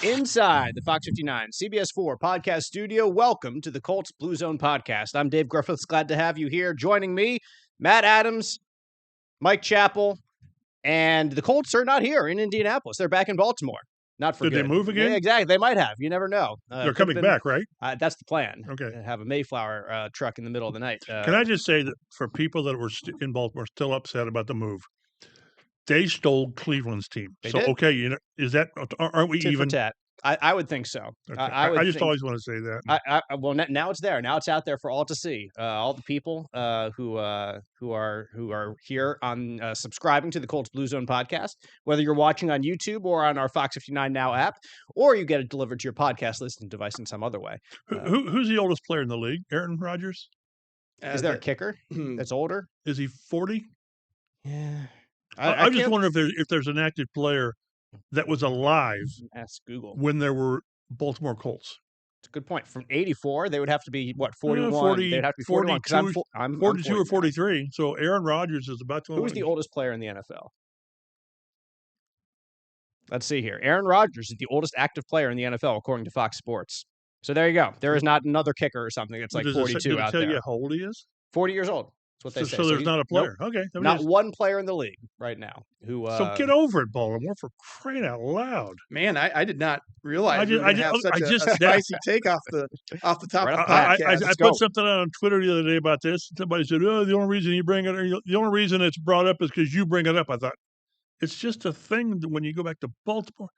Inside the Fox 59 CBS 4 podcast studio, welcome to the Colts Blue Zone Podcast. I'm Dave Griffiths. Glad to have you here. Joining me, Matt Adams, Mike Chappell, and the Colts are not here in Indianapolis. They're back in Baltimore. Not for Did good. they move again? Yeah, exactly. They might have. You never know. They're coming back, right? That's the plan. Okay. Have a Mayflower truck in the middle of the night. Can I just say that for people that were in Baltimore still upset about the move, they stole Cleveland's team. They so did? Okay, is that aren't we tit even? for tat. I would think so. Okay. I just always want to say that. Well, now it's there. Now it's out there for all to see. All the people who are here on subscribing to the Colts Blue Zone podcast, whether you're watching on YouTube or on our Fox 59 Now app, or you get it delivered to your podcast listening device in some other way. Who's the oldest player in the league? Aaron Rodgers? Is there a kicker that's older? Is he 40? Yeah. I just wonder if there's an active player that was alive Ask Google when there were Baltimore Colts. It's a good point. From 84, they would have to be, 41? 40, They'd have to be 41 because I'm 42 or 43. So Aaron Rodgers is about to. Who was the oldest player in the NFL? Let's see here. Aaron Rodgers is the oldest active player in the NFL, according to Fox Sports. So there you go. There is not another kicker or something that's like 42 out there. Did it tell you how old he is? 40 years old. That's what they say. So there's not a player. Nope, okay. not one player in the league right now who. So get over it, Baltimore, for crying out loud. Man, I did not realize we have such a just spicy take off the top of the Right podcast. I put something out on Twitter the other day about this. Somebody said, "Oh, the only reason it's brought up is because you bring it up." I thought it's just a thing that when you go back to Baltimore.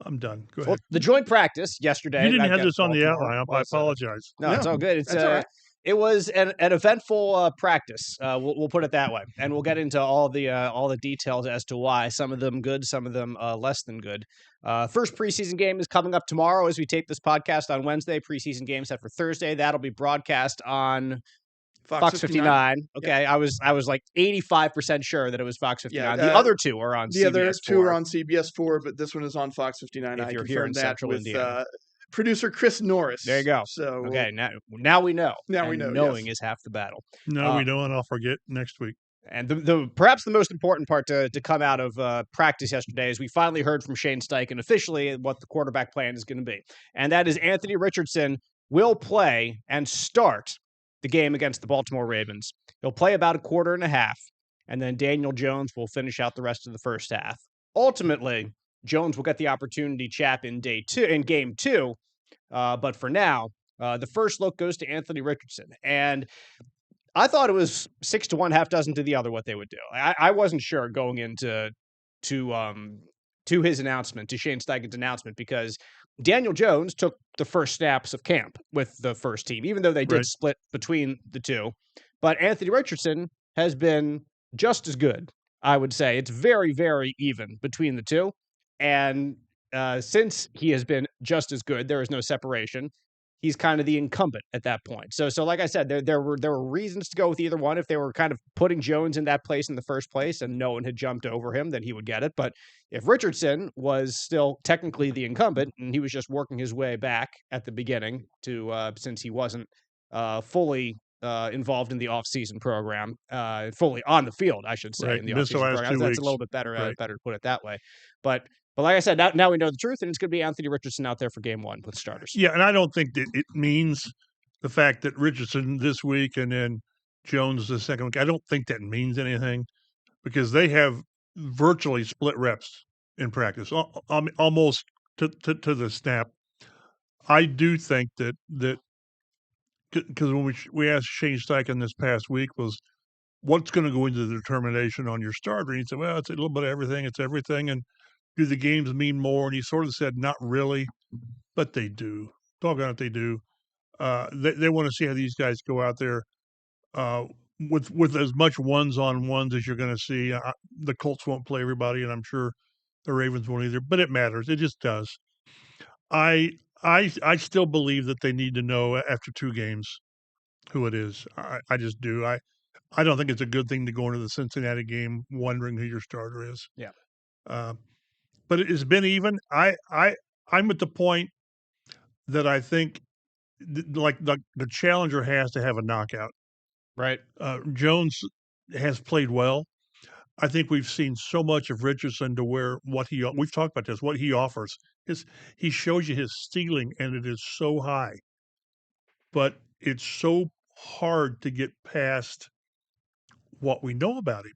I'm done. Go ahead. Well, the joint practice yesterday. You didn't have this on the outline. I apologize. No, it's all good. It's all right. It was an eventful practice. We'll put it that way, and we'll get into all the details as to why. Some of them good, some of them less than good. First preseason game is coming up tomorrow as we tape this podcast on Wednesday. Preseason game set for Thursday. That'll be broadcast on Fox 59. Okay, yeah. I was like 85% sure that it was Fox 59. Yeah, the other two are on. The CBS other two 4. are on CBS 4, but this one is on Fox 59. If I you're here in confirmed that Central with Indiana. Producer Chris Norris. There you go. So okay, now we know. Now we and know. Knowing yes. is half the battle. No, we know, and I'll forget next week. And the perhaps the most important part to come out of practice yesterday is we finally heard from Shane Steichen officially what the quarterback plan is going to be. And that is Anthony Richardson will play and start the game against the Baltimore Ravens. He'll play about a quarter and a half, and then Daniel Jones will finish out the rest of the first half. Ultimately, Jones will get the opportunity chap in game two. But for now, the first look goes to Anthony Richardson. And I thought it was 6-1, half dozen to the other what they would do. I wasn't sure going into his announcement, to Shane Steichen's announcement, because Daniel Jones took the first snaps of camp with the first team, even though they did split between the two. But Anthony Richardson has been just as good, I would say. It's very, very even between the two. And since he has been just as good, there is no separation. He's kind of the incumbent at that point. So like I said, there were reasons to go with either one. If they were kind of putting Jones in that place in the first place and no one had jumped over him, then he would get it. But if Richardson was still technically the incumbent and he was just working his way back at the beginning to since he wasn't fully involved in the off-season program, fully on the field, I should say, in the off-season program. That's a little bit better, better to put it that way. But like I said, now we know the truth, and it's going to be Anthony Richardson out there for game one with starters. Yeah, and I don't think that it means the fact that Richardson this week and then Jones the second week. I don't think that means anything because they have virtually split reps in practice, almost to the snap. I do think that because when we asked Shane Steichen this past week was what's going to go into the determination on your starter, and he said, well, it's a little bit of everything. It's everything, and do the games mean more? And he sort of said, not really, but they do. Doggone it, they do. They want to see how these guys go out there with as much ones-on-ones as you're going to see. The Colts won't play everybody, and I'm sure the Ravens won't either, but it matters. It just does. I still believe that they need to know after 2 games who it is. I just do. I don't think it's a good thing to go into the Cincinnati game wondering who your starter is. Yeah. But it's been even. I'm at the point that I think like the challenger has to have a knockout. Right. Jones has played well. I think we've seen so much of Richardson to where we've talked about this, what he offers is he shows you his ceiling and it is so high, but it's so hard to get past what we know about him.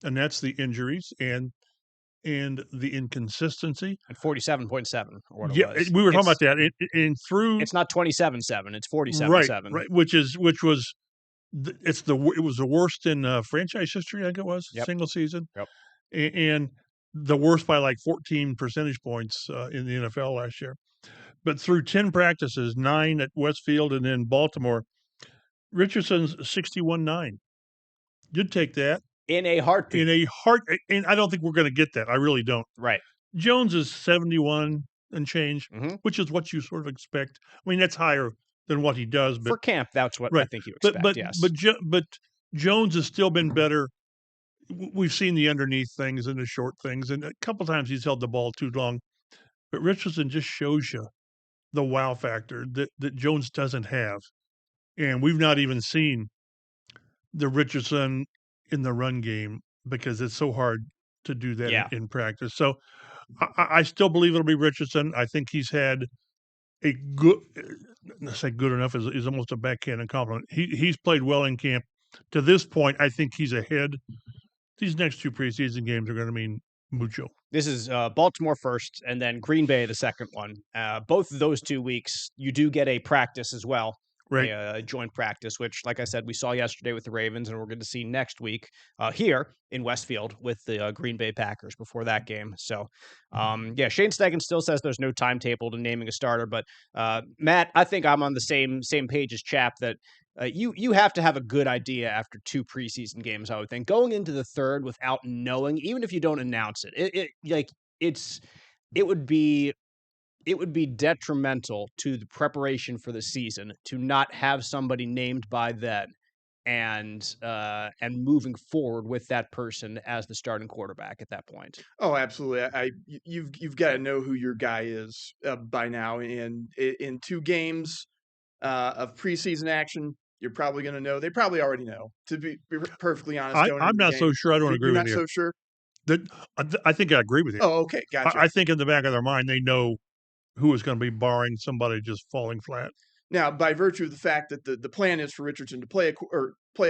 And that's the injuries and the inconsistency. At 47.7 or what Yeah, it was. we were talking about that. It's not 27.7, it's 47.7. Right, which was it was the worst in franchise history, I think it was, single season. Yep. And the worst by like 14 percentage points in the NFL last year. But through 10 practices, 9 at Westfield and then Baltimore, Richardson's 61.9. You'd take that. In a heartbeat. And I don't think we're going to get that. I really don't. Right. Jones is 71 and change, which is what you sort of expect. I mean, that's higher than what he does. But for camp, that's what I think you expect, yes. But Jones has still been better. We've seen the underneath things and the short things, and a couple times he's held the ball too long. But Richardson just shows you the wow factor that Jones doesn't have. And we've not even seen the Richardson in the run game because it's so hard to do that in practice. So I still believe it'll be Richardson. I think he's had a good – let's say good enough is almost a backhanded compliment. He's played well in camp. To this point, I think he's ahead. These next 2 preseason games are going to mean mucho. This is Baltimore first and then Green Bay the second one. Both of those 2 weeks, you do get a practice as well. Right. A joint practice, which, like I said, we saw yesterday with the Ravens, and we're going to see next week here in Westfield with the Green Bay Packers before that game. So, Shane Steichen still says there's no timetable to naming a starter, but Matt, I think I'm on the same page as Chap that you have to have a good idea after 2 preseason games. I would think going into the third without knowing, even if you don't announce it, it would be detrimental to the preparation for the season to not have somebody named by then and moving forward with that person as the starting quarterback at that point. Oh, absolutely. You've got to know who your guy is by now. And in 2 games of preseason action, you're probably going to know. They probably already know, to be perfectly honest. I'm not so sure. I don't agree with you. You're not so sure? I think I agree with you. Oh, okay. Gotcha. I think in the back of their mind, they know who is going to be barring somebody just falling flat. Now, by virtue of the fact that the plan is for Richardson to play a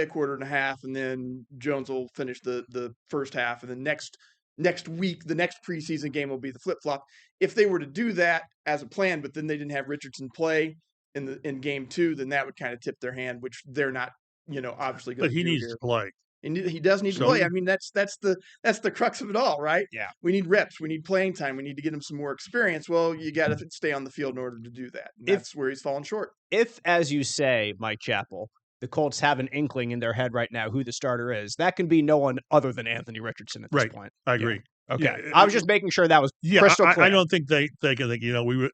quarter and a half, and then Jones will finish the first half, and then next week, the next preseason game will be the flip-flop. If they were to do that as a plan, but then they didn't have Richardson play in game 2, then that would kind of tip their hand, which they're not, obviously going to do. But he needs to play. And he does need to play. I mean, that's the crux of it all, right? Yeah. We need reps. We need playing time. We need to get him some more experience. Well, you got to stay on the field in order to do that. And that's where he's fallen short. If, as you say, Mike Chappell, the Colts have an inkling in their head right now who the starter is, that can be no one other than Anthony Richardson at this point. I agree. Yeah. Okay. Yeah. I was just making sure that was crystal clear. I don't think they can think,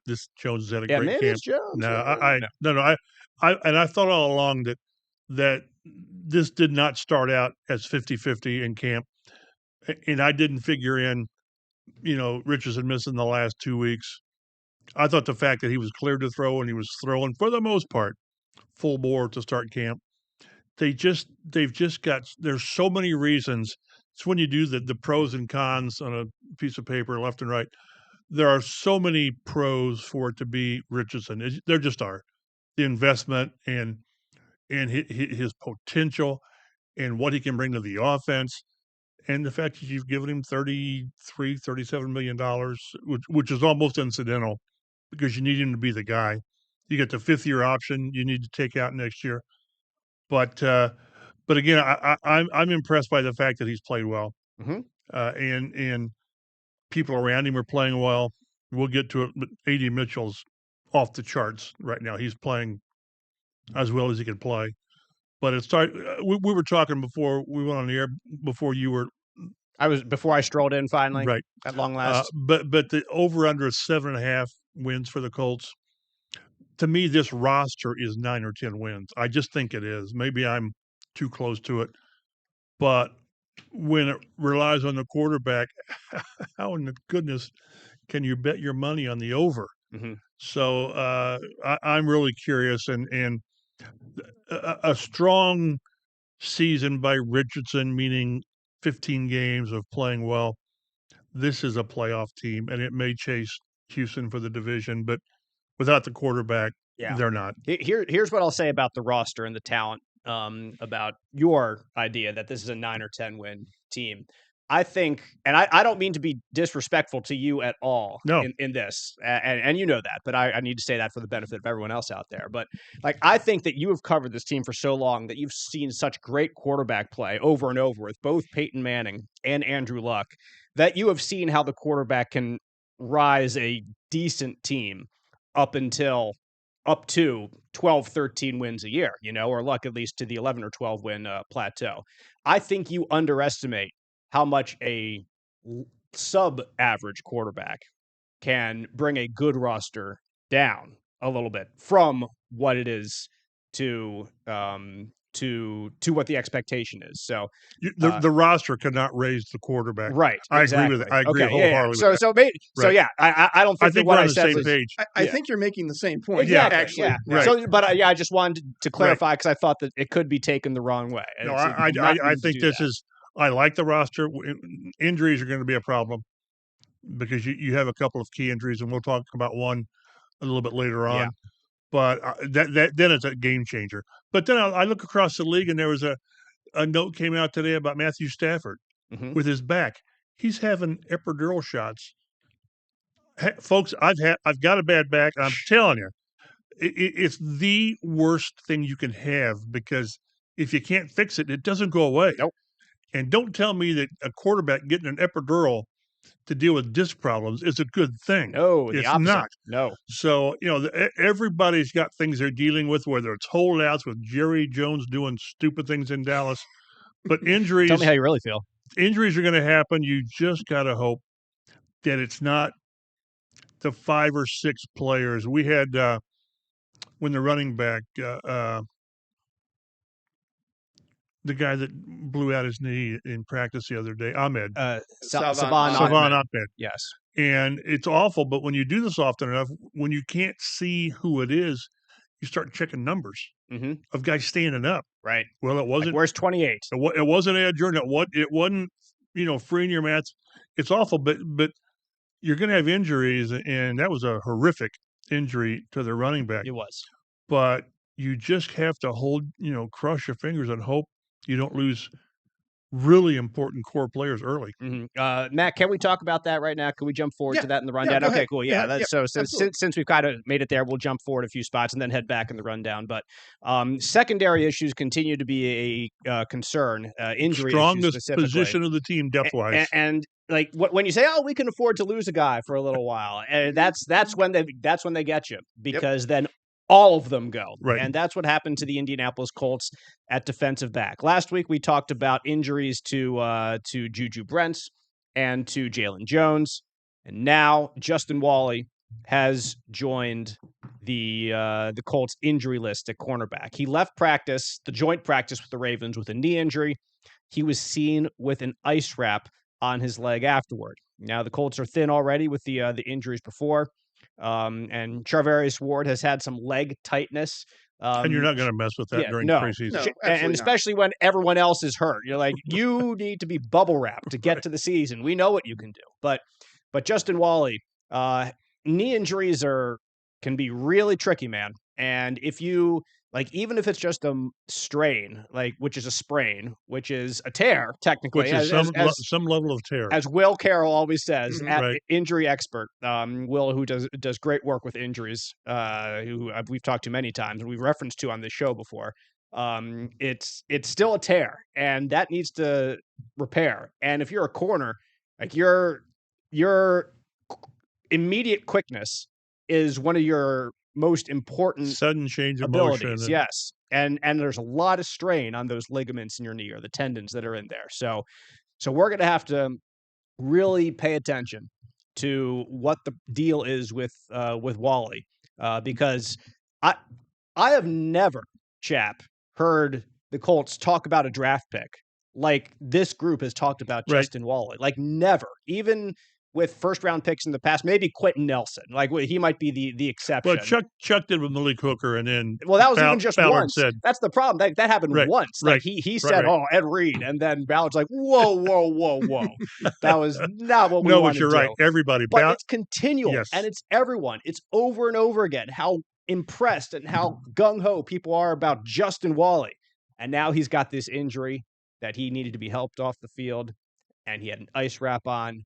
this Jones had a great maybe camp. It's Jones. No. I thought all along that this did not start out as 50-50 in camp. And I didn't figure in, Richardson missing the last 2 weeks. I thought the fact that he was cleared to throw and he was throwing, for the most part, full bore to start camp. They've just got, there's so many reasons. It's when you do the pros and cons on a piece of paper, left and right. There are so many pros for it to be Richardson. There just are. The investment and his potential and what he can bring to the offense, and the fact that you've given him $37 million, which is almost incidental because you need him to be the guy. You get the 5th-year option you need to take out next year. But again, I'm impressed by the fact that he's played well. Mm-hmm. And people around him are playing well. We'll get to it, but A.D. Mitchell's off the charts right now. He's playing as well as he can play. But it started. We were talking before we went on the air. Before you were, before I strolled in finally. Right at long last. But the over under 7.5 wins for the Colts. To me, this roster is 9 or 10 wins. I just think it is. Maybe I'm too close to it. But when it relies on the quarterback, how in the goodness can you bet your money on the over? Mm-hmm. So I'm really curious, and a strong season by Richardson, meaning 15 games of playing well. This is a playoff team, and it may chase Houston for the division, but without the quarterback, they're not. Here's what I'll say about the roster and the talent, about your idea that this is a 9 or 10 win team. I think, and I don't mean to be disrespectful to you at all in this, and you know that, but I need to say that for the benefit of everyone else out there. But like, I think that you have covered this team for so long that you've seen such great quarterback play over and over with both Peyton Manning and Andrew Luck, that you have seen how the quarterback can rise a decent team up to 12, 13 wins a year, or Luck at least to the 11 or 12 win plateau. I think you underestimate how much a sub-average quarterback can bring a good roster down a little bit from what it is to what the expectation is. So the roster cannot raise the quarterback. Right. I exactly. agree with it. I agree wholeheartedly. Yeah. So yeah, I don't think, I think what we're on I the said same page. I think you're making the same point. Exactly. Actually. Yeah. Right. So, but I just wanted to clarify because I thought that it could be taken the wrong way. No, I think this is. I like the roster. Injuries are going to be a problem because you have a couple of key injuries, and we'll talk about one a little bit later on. Yeah. But then it's a game changer. But then I look across the league, and there was a note came out today about Matthew Stafford with his back. He's having epidural shots. Folks, I've got a bad back. I'm telling you, it's the worst thing you can have because if you can't fix it, it doesn't go away. Nope. And don't tell me that a quarterback getting an epidural to deal with disc problems is a good thing. No, it's opposite. not. No. So, everybody's got things they're dealing with, whether it's holdouts with Jerry Jones doing stupid things in Dallas. But injuries. Tell me how you really feel. Injuries are going to happen. You just got to hope that it's not the 5 or 6 players. We had, when the running back, the guy that blew out his knee in practice the other day, Ahmed. Savon Ahmed. Yes. And it's awful, but when you do this often enough, when you can't see who it is, you start checking numbers of guys standing up. Right. Well, it wasn't. Like, where's 28? It wasn't Ed Jordan. It wasn't, freeing your mats. It's awful, but you're going to have injuries, and that was a horrific injury to the running back. It was. But you just have to cross your fingers and hope you don't lose really important core players early. Matt, can we talk about that right now? Can we jump forward to that in the rundown? Yeah, okay, cool. Yeah. So since we've kind of made it there, we'll jump forward a few spots and then head back in the rundown. But secondary issues continue to be a concern. Injury strongest issues position of the team depth wise, and like when you say, "Oh, we can afford to lose a guy for a little while," and that's when they get you because then all of them go. Right. And that's what happened to the Indianapolis Colts at defensive back. Last week, we talked about injuries to Juju Brents and to Jalen Jones. And now Justin Walley has joined the Colts injury list at cornerback. He left the joint practice with the Ravens with a knee injury. He was seen with an ice wrap on his leg afterward. Now, the Colts are thin already with the injuries before. And Charvarius Ward has had some leg tightness. And you're not going to mess with that during preseason. No, and especially when everyone else is hurt. You're like, you need to be bubble wrapped to get to the season. We know what you can do. But Justin Walley, knee injuries can be really tricky, man. And if you even if it's just a strain, which is a sprain, which is a tear, technically, which is some level of tear, as Will Carroll always says, injury expert, Will, who does great work with injuries, who we've talked to many times and we've referenced to on this show before. It's still a tear, and that needs to repair. And if you're a corner, your immediate quickness is one of your most important sudden change of abilities. Motion. Yes. And there's a lot of strain on those ligaments in your knee or the tendons that are in there. So we're going to have to really pay attention to what the deal is with Walley, because I have never, Chap, heard the Colts talk about a draft pick like this group has talked about Justin Walley. Never. Even with first-round picks in the past, maybe Quentin Nelson. Like, he might be the exception. Well, Chuck did with Malik Hooker, and then that was even just Ballard once. said, that's the problem. That happened once. Like, he said, "Oh, Ed Reed," and then Ballard's like, "Whoa." That was not what we wanted to do. No, but you're right. Everybody. But it's continual, and it's everyone. It's over and over again how impressed and how gung-ho people are about Justin Wally. And now he's got this injury that he needed to be helped off the field, and he had an ice wrap on.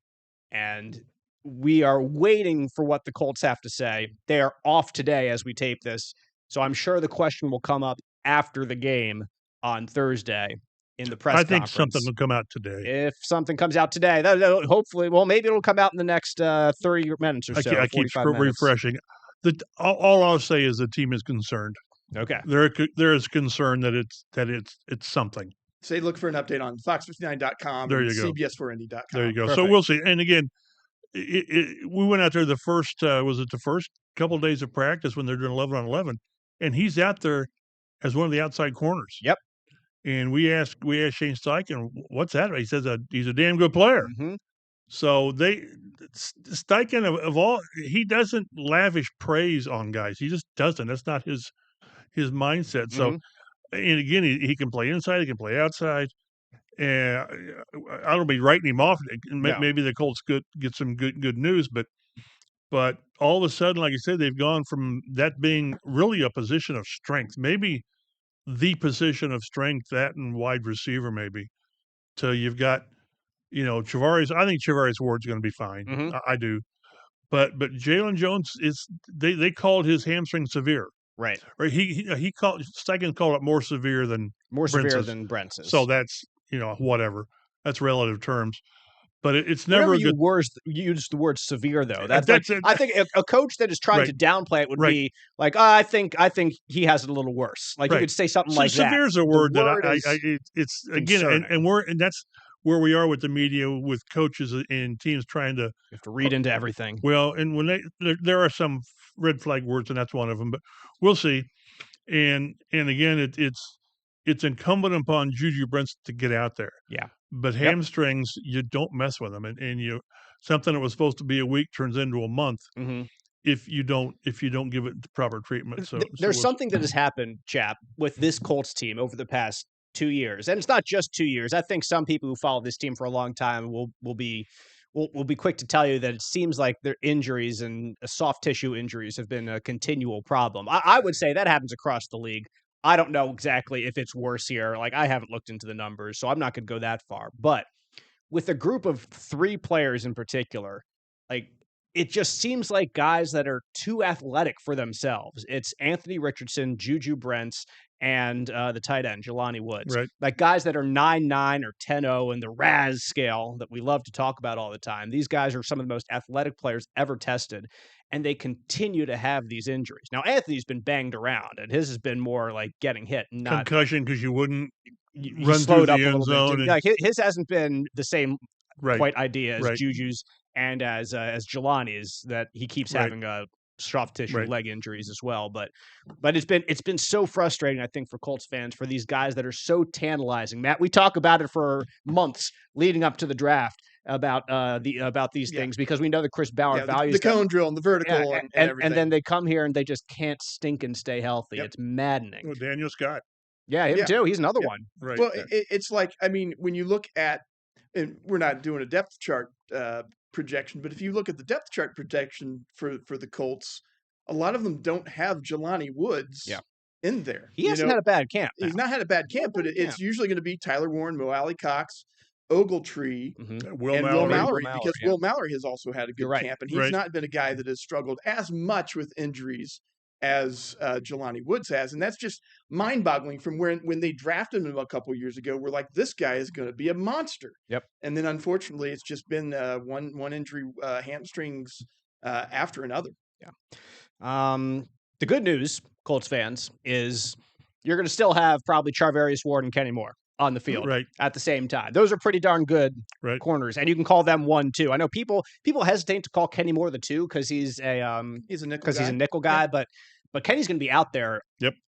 And we are waiting for what the Colts have to say. They are off today as we tape this. So I'm sure the question will come up after the game on Thursday in the press conference. I think something will come out today. If something comes out today, that'll hopefully, maybe it'll come out in the next 30 minutes or so. I keep refreshing. All I'll say is the team is concerned. Okay. There is concern that it's something. Say look for an update on fox59.com there and you go. CBS4ND.com. There you go. Perfect. So we'll see. And again, we went out there the first couple of days of practice when they're doing 11 on 11, and he's out there as one of the outside corners. Yep. And we asked Shane Steichen, what's that? He says he's a damn good player. Mm-hmm. So Steichen of all, he doesn't lavish praise on guys. He just doesn't. That's not his mindset. So, and again, he can play inside, he can play outside. And I don't be writing him off. Maybe the Colts get some good news, but all of a sudden, like you said, they've gone from that being really a position of strength, maybe the position of strength, that and wide receiver, maybe, to you've got, Travaris. I think Travaris Ward's going to be fine. Mm-hmm. I do, but Jalen Jones they called his hamstring severe. Right. Steichen called it more severe than Brentz's. So that's whatever. That's relative terms. But it's never you use the word severe, though. I think a coach that is trying to downplay it would be like, I think he has it a little worse. Like you could say something like that. Severe is a word it's again, and that's where we are with the media, with coaches and teams trying to. You have to read into everything. Well, and when there are some red flag words, and that's one of them. But we'll see. And again, it's incumbent upon Juju Brents to get out there. Yeah. But hamstrings, you don't mess with them, and something that was supposed to be a week turns into a month if you don't give it the proper treatment. So there's something that has happened, Chap, with this Colts team over the past 2 years, and it's not just 2 years. I think some people who follow this team for a long time will be quick to tell you that it seems like their injuries and soft tissue injuries have been a continual problem. I would say that happens across the league. I don't know exactly if it's worse here. Like, I haven't looked into the numbers, so I'm not going to go that far. But with a group of 3 players in particular, like, it just seems like guys that are too athletic for themselves. It's Anthony Richardson, Juju Brents, and the tight end, Jelani Woods. Right. Like guys that are 9'9" or 10'0" in the RAS scale that we love to talk about all the time. These guys are some of the most athletic players ever tested, and they continue to have these injuries. Now, Anthony's been banged around, and his has been more like getting hit. Not concussion, because you wouldn't you run slowed through up the a end little zone. bit. Like his hasn't been the same quite idea as Right. Juju's and as Jelani's, that he keeps having soft tissue leg injuries as well. But it's been so frustrating, I think, for Colts fans, for these guys that are so tantalizing. Matt, we talk about it for months leading up to the draft about these things, because we know that Chris Ballard values the cone drill and the vertical and everything. And then they come here and they just can't stink and stay healthy. Yep. It's maddening. Well, Daniel Scott. Yeah, him too. He's another one. Right. Well, it's like, I mean, when you look at, and we're not doing a depth chart projection, but if you look at the depth chart projection for the Colts, a lot of them don't have Jelani Woods in there. He hasn't had a bad camp. He's not had a bad camp, but it's usually going to be Tyler Warren, Mo Alley Cox, Ogletree, Will Mallory, because Will Mallory has also had a good camp, and he's Right. not been a guy that has struggled as much with injuries as Jelani Woods has. And that's just mind-boggling from when they drafted him a couple years ago. We're like, this guy is going to be a monster. Yep. And then, unfortunately, it's just been one injury, hamstrings after another. Yeah. The good news, Colts fans, is you're going to still have probably Charvarius Ward and Kenny Moore on the field at the same time. Those are pretty darn good corners, and you can call them 1, 2. I know people hesitate to call Kenny Moore the 2 because he's a nickel guy, but Kenny's going to be out there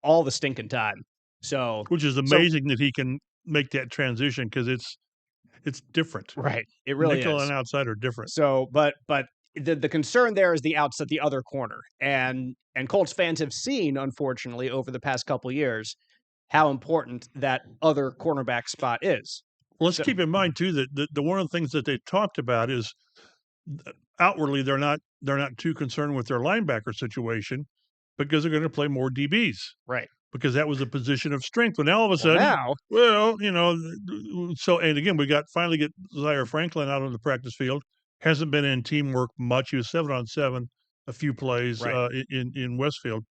all the stinking time. So, which is amazing that he can make that transition, because it's It's different. Right. It really Nickel is. and outside are different. So, but the concern there is the outs at the other corner, and Colts fans have seen, unfortunately, over the past couple years, how important that other cornerback spot is. Well, let's keep in mind too that the one of the things that they talked about is outwardly they're not too concerned with their linebacker situation because they're going to play more DBs, right? Because that was a position of strength. But now all of a sudden, so and again we finally get Zaire Franklin out on the practice field. Hasn't been in teamwork much. He was 7-on-7 a few plays in Westfield.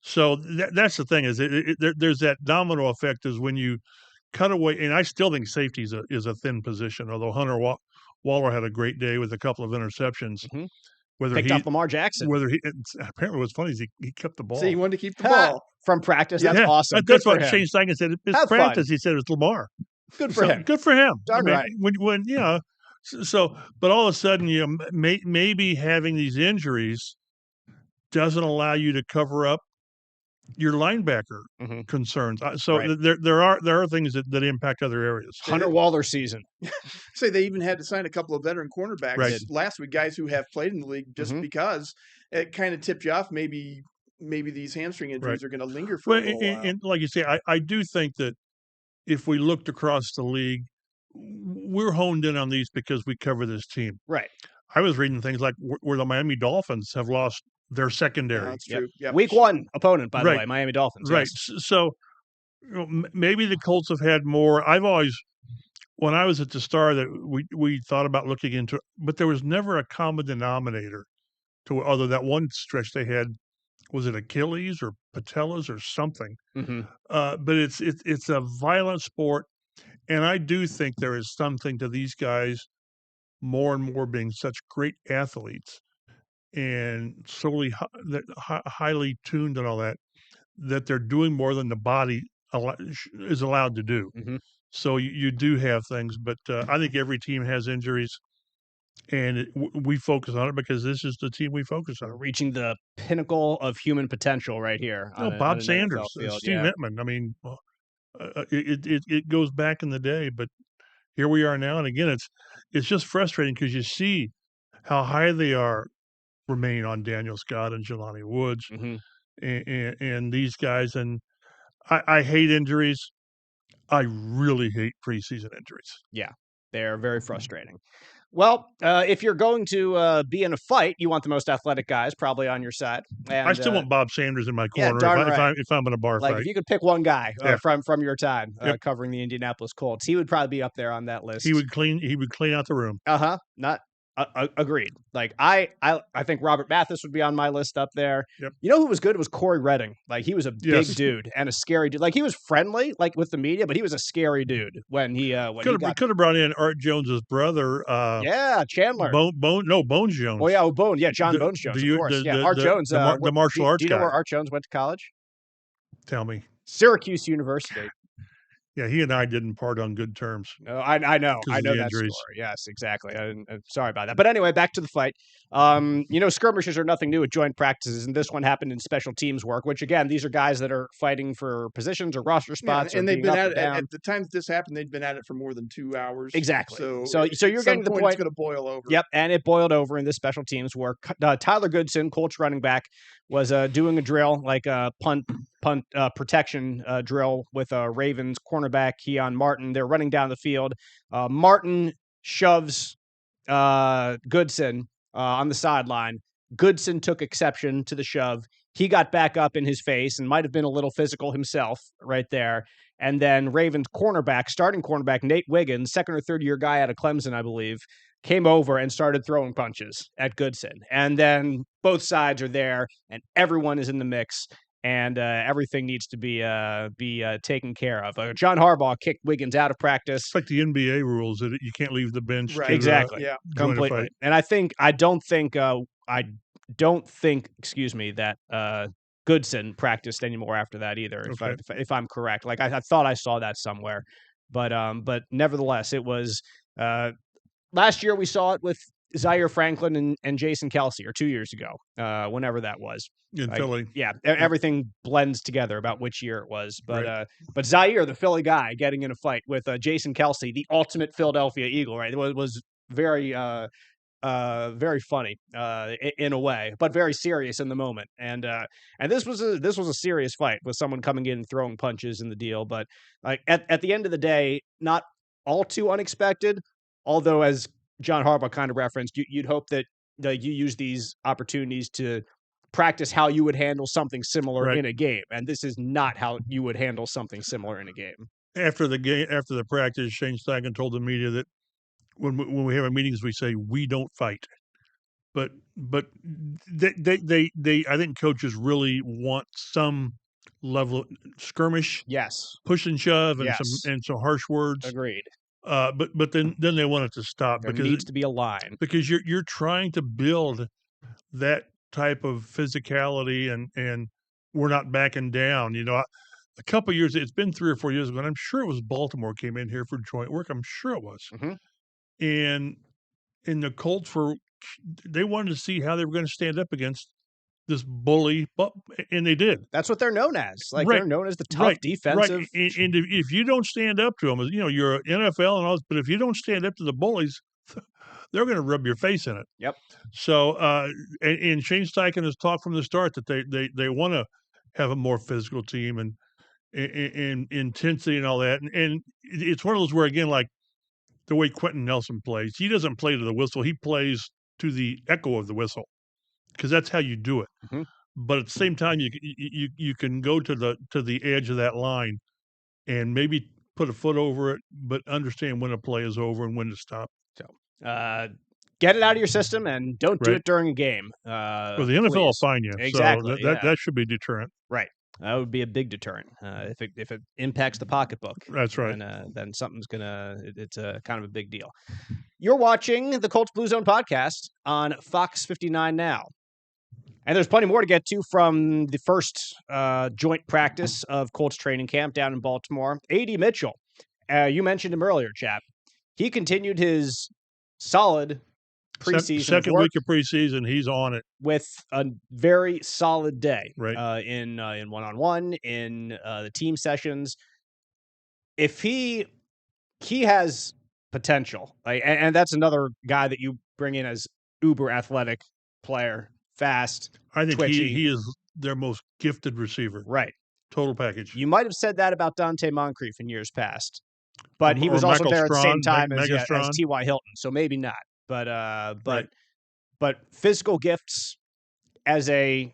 So that's the thing is there's that domino effect is when you cut away, and I still think safety is a thin position. Although Hunter Waller had a great day with a couple of interceptions. Mm-hmm. Picked up Lamar Jackson. Apparently what's funny is he kept the ball. So he wanted to keep the ball from practice. That's awesome. That's what Shane Steichen said. His practice, he said it was Lamar. Good for him. Good for him. Darn right. When so, but all of a sudden, maybe having these injuries doesn't allow you to cover up your linebacker concerns. So there are things that impact other areas. Hunter Waller season. Say they even had to sign a couple of veteran cornerbacks last week, guys who have played in the league just because it kind of tipped you off. Maybe these hamstring injuries are going to linger for a little while. And like you say, I do think that if we looked across the league, we're honed in on these because we cover this team. Right. I was reading things like where the Miami Dolphins have lost their secondary. That's true. Yep. Week 1 opponent, by the way, Miami Dolphins. Right. Yes. So maybe the Colts have had more. I've always, when I was at the Star, that we thought about looking into, but there was never a common denominator to other that one stretch they had. Was it Achilles or patellas or something? But it's a violent sport, and I do think there is something to these guys more and more being such great athletes and solely highly tuned and all that they're doing more than the body is allowed to do. So you do have things, but I think every team has injuries. And we focus on it because this is the team we focus on. We're reaching the pinnacle of human potential right here. Bob Sanders, Steve Hittman. I mean, it goes back in the day, but here we are now. And again, it's just frustrating because you see how high they remain on Daniel Scott and Jelani Woods and these guys. And I hate injuries. I really hate preseason injuries. Yeah, they're very frustrating. Well, if you're going to be in a fight, you want the most athletic guys probably on your side. And, I still want Bob Sanders in my corner if I'm in a bar fight. If you could pick one guy from your time covering the Indianapolis Colts, he would probably be up there on that list. He would clean out the room. Agreed. Like I think Robert Mathis would be on my list up there. Yep. You know who was good? It was Corey Redding. Like he was a big dude and a scary dude. Like he was friendly, like with the media, but he was a scary dude when he could have brought in Art Jones's brother. Chandler. Bones Jones. Oh yeah, Bones. Yeah, John Bones Jones. Of course. Art Jones. The martial arts guy. Do you know where Art Jones went to college? Tell me. Syracuse University. Yeah, he and I didn't part on good terms. No, I know that story. Yes, exactly. I'm sorry about that. But anyway, back to the fight. Skirmishes are nothing new at joint practices, and this one happened in special teams work, which, again, these are guys that are fighting for positions or roster spots. And they've been at it, at the time that this happened, they'd been at it for more than 2 hours. Exactly. So you're getting to the point. It's going to boil over. Yep, and it boiled over in this special teams work. Tyler Goodson, Colts running back, was doing a drill, like a punt protection drill with Ravens cornerback Keon Martin. They're running down the field. Martin shoves Goodson on the sideline. Goodson took exception to the shove. He got back up in his face and might have been a little physical himself right there. And then Ravens starting cornerback Nate Wiggins, second or third year guy out of Clemson, I believe, came over and started throwing punches at Goodson. And then both sides are there and everyone is in the mix. And everything needs to be taken care of. John Harbaugh kicked Wiggins out of practice. It's like the NBA rules that you can't leave the bench. Right. Exactly. Completely. And I don't think that Goodson practiced anymore after that either. If I'm correct, like I thought I saw that somewhere, but nevertheless, it was last year we saw it with Zaire Franklin and Jason Kelsey, or 2 years ago, whenever that was. In Philly. Yeah, everything blends together about which year it was. But Zaire, the Philly guy, getting in a fight with Jason Kelsey, the ultimate Philadelphia Eagle, right? It was very very funny in a way, but very serious in the moment. And this was a serious fight with someone coming in and throwing punches in the deal. But like at the end of the day, not all too unexpected. Although, as John Harbaugh kind of referenced, you'd hope that you use these opportunities to practice how you would handle something similar in a game. And this is not how you would handle something similar in a game. After the practice, Shane Steichen told the media that when we have our meetings, we say we don't fight. But they I think coaches really want some level of skirmish, yes, push and shove, and yes, some harsh words. Agreed. But then they want it to stop there because needs to be a line, because you're trying to build that type of physicality and we're not backing down. You know, a couple of years, it's been 3 or 4 years ago, and I'm sure it was Baltimore came in here for joint work. I'm sure it was. Mm-hmm. And in the Colts, they wanted to see how they were going to stand up against this bully, and they did. That's what they're known as. Like they're known as the tough defensive. Right. And if you don't stand up to them, you know, you're an NFL and all this, but if you don't stand up to the bullies, they're going to rub your face in it. Yep. So, and Shane Steichen has talked from the start that they want to have a more physical team and intensity and all that. And it's one of those where, again, like the way Quentin Nelson plays, he doesn't play to the whistle. He plays to the echo of the whistle because that's how you do it. Mm-hmm. But at the same time, you can go to the edge of that line and maybe put a foot over it, but understand when a play is over and when to stop. So, get it out of your system and don't do it during a game. Well, the NFL will fine you. Exactly. So that should be deterrent. Right. That would be a big deterrent if it impacts the pocketbook. That's right. Then something's it's a kind of a big deal. You're watching the Colts Blue Zone Podcast on Fox 59 now. And there's plenty more to get to from the first joint practice of Colts training camp down in Baltimore. A.D. Mitchell, you mentioned him earlier, chap. He continued his solid preseason. Second week of preseason, he's on it. With a very solid day in one-on-one, in the team sessions. If he has potential, and that's another guy that you bring in as uber athletic player. Fast, I think twitchy. He is their most gifted receiver. Right. Total package. You might have said that about Dante Moncrief in years past, but he was also there at the same time as T.Y. Hilton, so maybe not. But physical gifts was he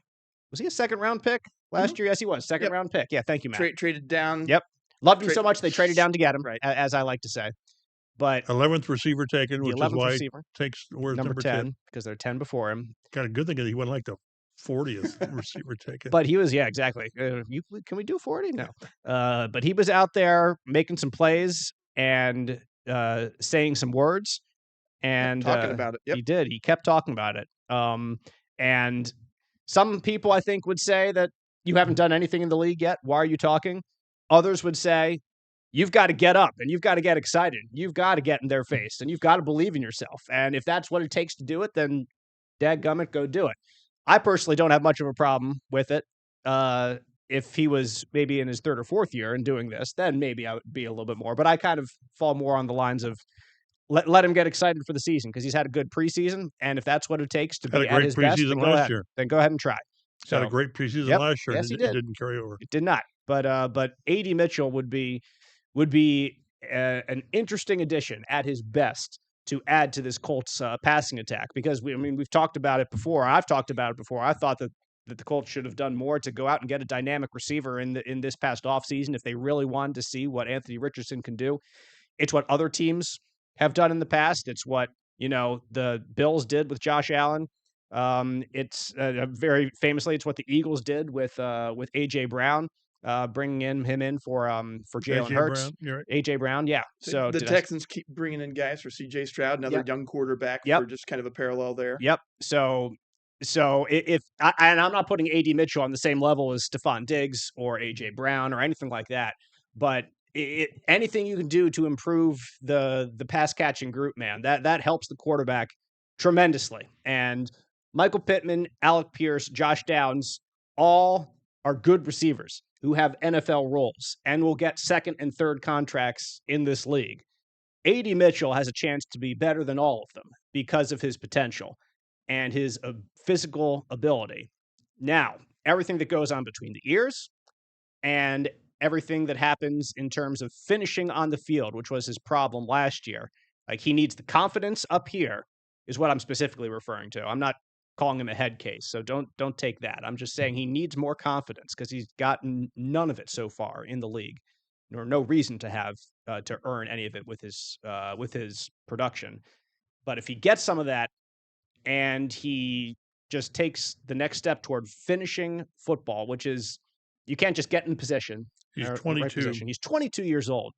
a second round pick last year? Yes, he was. Second round pick. Yeah, thank you, Matt. Traded down. Yep. Loved him so much they traded down to get him, as I like to say. But 11th receiver taken, which is why takes number 10 because they're 10 before him. Got a good thing that he wasn't like the 40th receiver taken. But he was, exactly. Can we do 40? No. But he was out there making some plays and saying some words and talking about it. Yep. He did. He kept talking about it. And some people, I think, would say that you haven't done anything in the league yet. Why are you talking? Others would say, you've got to get up and you've got to get excited. You've got to get in their face and you've got to believe in yourself. And if that's what it takes to do it, then dadgummit, go do it. I personally don't have much of a problem with it. If he was maybe in his third or fourth year and doing this, then maybe I would be a little bit more. But I kind of fall more on the lines of let him get excited for the season because he's had a good preseason. And if that's what it takes to be at his best, then go ahead and try. He's had a great preseason last year. Yes, he did. It didn't carry over. It did not. But A.D. Mitchell would be an interesting addition at his best to add to this Colts passing attack because we've talked about it before. I've talked about it before. I thought that the Colts should have done more to go out and get a dynamic receiver in this past offseason if they really wanted to see what Anthony Richardson can do. It's what other teams have done in the past. It's what the Bills did with Josh Allen. It's very famously, it's what the Eagles did with A.J. Brown. Bringing him in for Jalen Hurts, A.J. Brown, yeah. So the Texans keep bringing in guys for C.J. Stroud, another young quarterback, for just kind of a parallel there. Yep. So if I'm not putting A.D. Mitchell on the same level as Stephon Diggs or A.J. Brown or anything like that, but anything you can do to improve the pass catching group, man, that helps the quarterback tremendously. And Michael Pittman, Alec Pierce, Josh Downs, all are good receivers who have NFL roles and will get second and third contracts in this league. A.D. Mitchell has a chance to be better than all of them because of his potential and his physical ability. Now, everything that goes on between the ears and everything that happens in terms of finishing on the field, which was his problem last year, like he needs the confidence up here is what I'm specifically referring to. I'm not calling him a head case, so don't take that. I'm just saying he needs more confidence because he's gotten none of it so far in the league, nor no reason to have to earn any of it with his production. But if he gets some of that and he just takes the next step toward finishing football, which is you can't just get in position. He's 22. Right position. He's 22 years old.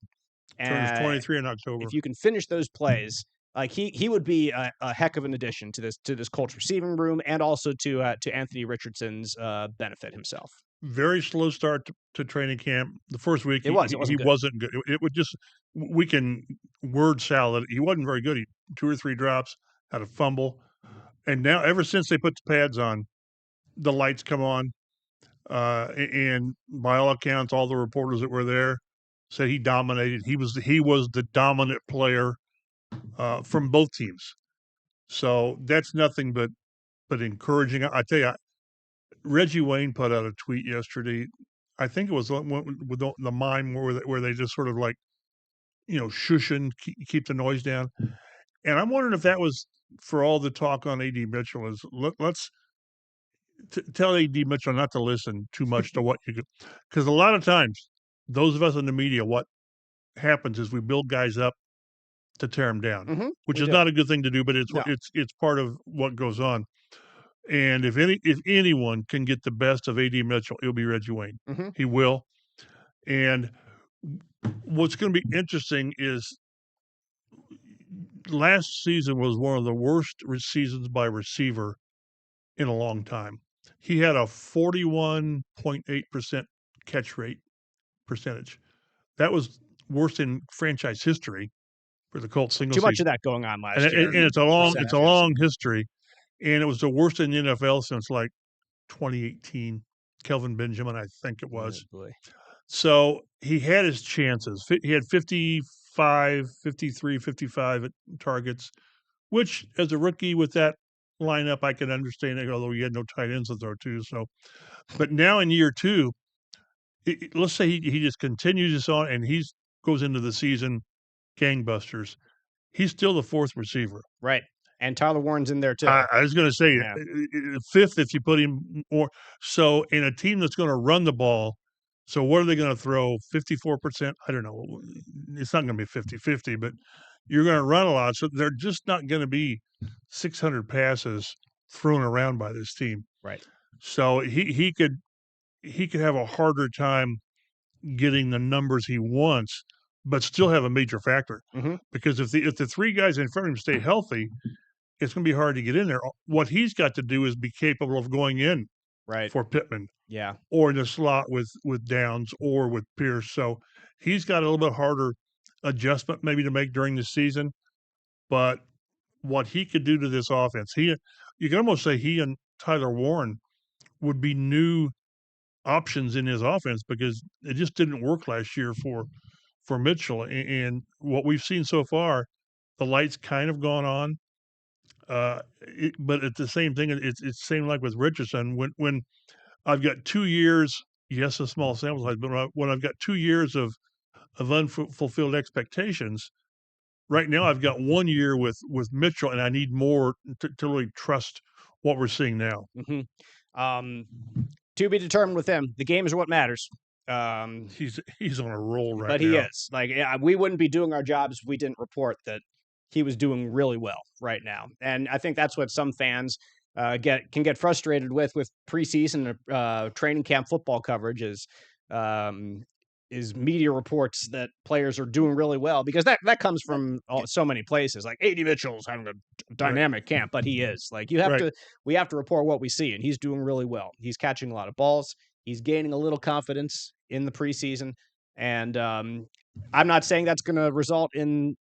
Turns 23 in October. If you can finish those plays, like he would be a heck of an addition to this Colts receiving room and also to Anthony Richardson's benefit himself. Very slow start to training camp. The first week he wasn't good. It would just we can word salad. He wasn't very good. He 2 or 3 drops, had a fumble, and now ever since they put the pads on, the lights come on, and by all accounts, all the reporters that were there said he dominated. He was the dominant player from both teams. So that's nothing but encouraging. I tell you, Reggie Wayne put out a tweet yesterday. I think it was with the mime where they just sort of like, shush and keep the noise down. And I'm wondering if that was for all the talk on A.D. Mitchell is let's tell A.D. Mitchell not to listen too much to what you could, because a lot of times those of us in the media, what happens is we build guys up to tear them down, which is not a good thing to do, but it's part of what goes on. And if anyone can get the best of A.D. Mitchell, it'll be Reggie Wayne. He will. And what's going to be interesting is last season was one of the worst seasons by receiver in a long time. He had a 41.8% catch rate percentage. That was worse in franchise history for the Colts single season. Too much of that going on last year. And it's a long history. And it was the worst in the NFL since like 2018. Kelvin Benjamin, I think it was. Oh, boy. So he had his chances. He had 55 targets, which as a rookie with that lineup, I can understand it, although he had no tight ends to throw to. So, but now in year 2, let's say he just continues this on and he goes into the season gangbusters. He's still the 4th receiver. Right. And Tyler Warren's in there too. I was going to say 5th if you put him more. So in a team that's going to run the ball, so what are they going to throw? 54%? I don't know. It's not going to be 50-50, but you're going to run a lot. So they're just not going to be 600 passes thrown around by this team. Right. So he could have a harder time getting the numbers he wants, but still have a major factor. Because if the 3 guys in front of him stay healthy, it's going to be hard to get in there. What he's got to do is be capable of going in for Pittman. Yeah. Or in the slot with Downs or with Pierce. So he's got a little bit harder adjustment maybe to make during the season. But what he could do to this offense, you can almost say he and Tyler Warren would be new options in his offense because it just didn't work last year for Mitchell. And what we've seen so far, the light's kind of gone on. But it's the same thing. It's the same like with Richardson. When I've got 2 years, yes, a small sample size, but when I've got 2 years of unfulfilled expectations, right now I've got 1 year with Mitchell, and I need more to really trust what we're seeing now. To be determined with him. The games are what matters. He's on a roll right now. But he is. Like, we wouldn't be doing our jobs if we didn't report that he was doing really well right now. And I think that's what some fans can get frustrated with preseason training camp football coverage is media reports that players are doing really well, because that comes from so many places. Like A.D. Mitchell's having a dynamic camp, but he is. Like, we have to report what we see, and he's doing really well. He's catching a lot of balls. He's gaining a little confidence in the preseason, and I'm not saying that's going to result in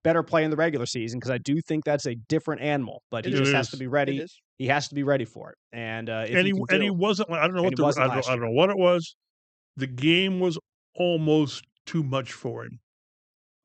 better play in the regular season because I do think that's a different animal. But he just has to be ready. He has to be ready for it. And he wasn't. I don't know what I don't know what it was. The game was almost too much for him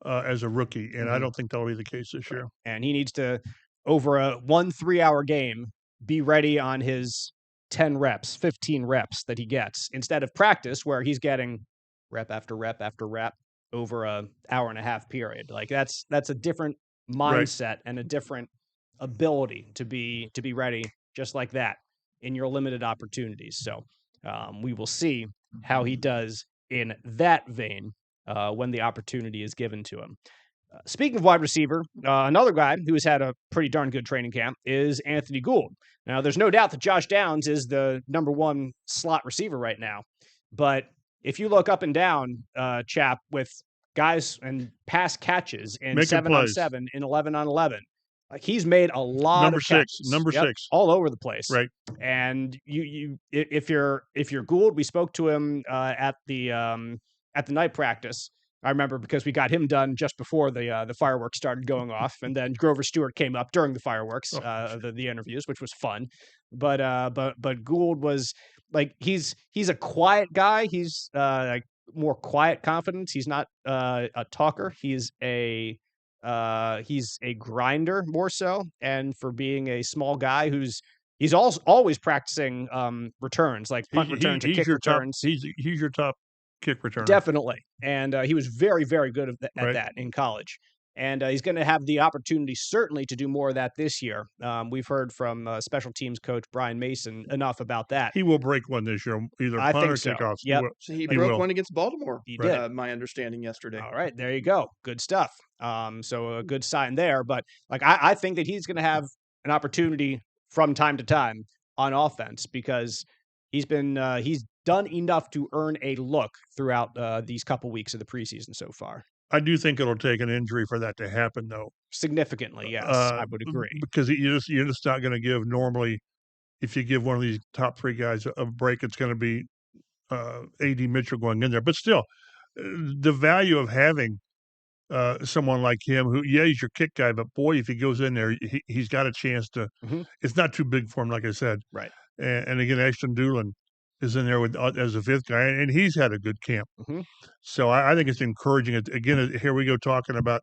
as a rookie, and I don't think that'll be the case this year. And he needs to, over a 1 3-hour game, be ready on his 10 reps, 15 reps that he gets instead of practice where he's getting rep after rep after rep over a hour and a half period. Like that's a different mindset and a different ability to be ready just like that in your limited opportunities. So we will see how he does in that vein when the opportunity is given to him. Speaking of wide receiver, another guy who has had a pretty darn good training camp is Anthony Gould. Now, there's no doubt that Josh Downs is the number one slot receiver right now. But if you look up and down, Chap, with guys and pass catches in 7-on-7, in 11-on-11, like he's made a lot of catches. Number six, all over the place. Right. And if you're Gould, we spoke to him at the night practice. I remember because we got him done just before the fireworks started going off, and then Grover Stewart came up during the fireworks, the interviews, which was fun. But Gould was like he's a quiet guy. He's like more quiet confidence. He's not a talker. He's a grinder more so, and for being a small guy he's always practicing returns, like punt returns and kick returns. He's your top kick returner. Definitely. And he was very, very good at that in college. And he's going to have the opportunity certainly to do more of that this year. We've heard from special teams coach Brian Mason enough about that. He will break one this year, either punt or kickoff. Yep. So he broke one against Baltimore. He did. My understanding yesterday. All right, there you go. Good stuff. So a good sign there. But like I think that he's going to have an opportunity from time to time on offense because he's done enough to earn a look throughout these couple weeks of the preseason so far. I do think it'll take an injury for that to happen, though. Significantly, yes, I would agree. Because you're just not going to give normally. If you give one of these top three guys a break, it's going to be A.D. Mitchell going in there. But still, the value of having someone like him, who he's your kick guy, but boy, if he goes in there, he's got a chance to. Mm-hmm. It's not too big for him, like I said. Right. And again, Ashton Doolin is in there as a fifth guy, and he's had a good camp. Mm-hmm. So I think it's encouraging. Again, here we go talking about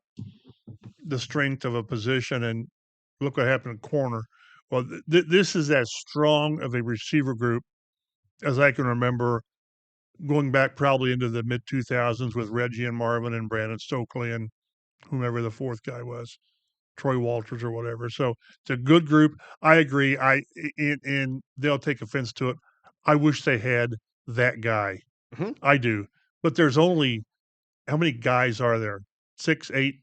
the strength of a position, and look what happened in corner. Well, this is as strong of a receiver group as I can remember, going back probably into the mid-2000s with Reggie and Marvin and Brandon Stokely and whomever the fourth guy was, Troy Walters or whatever. So it's a good group. I agree. And they'll take offense to it. I wish they had that guy. Mm-hmm. I do. But there's only, how many guys are there? 6, 8?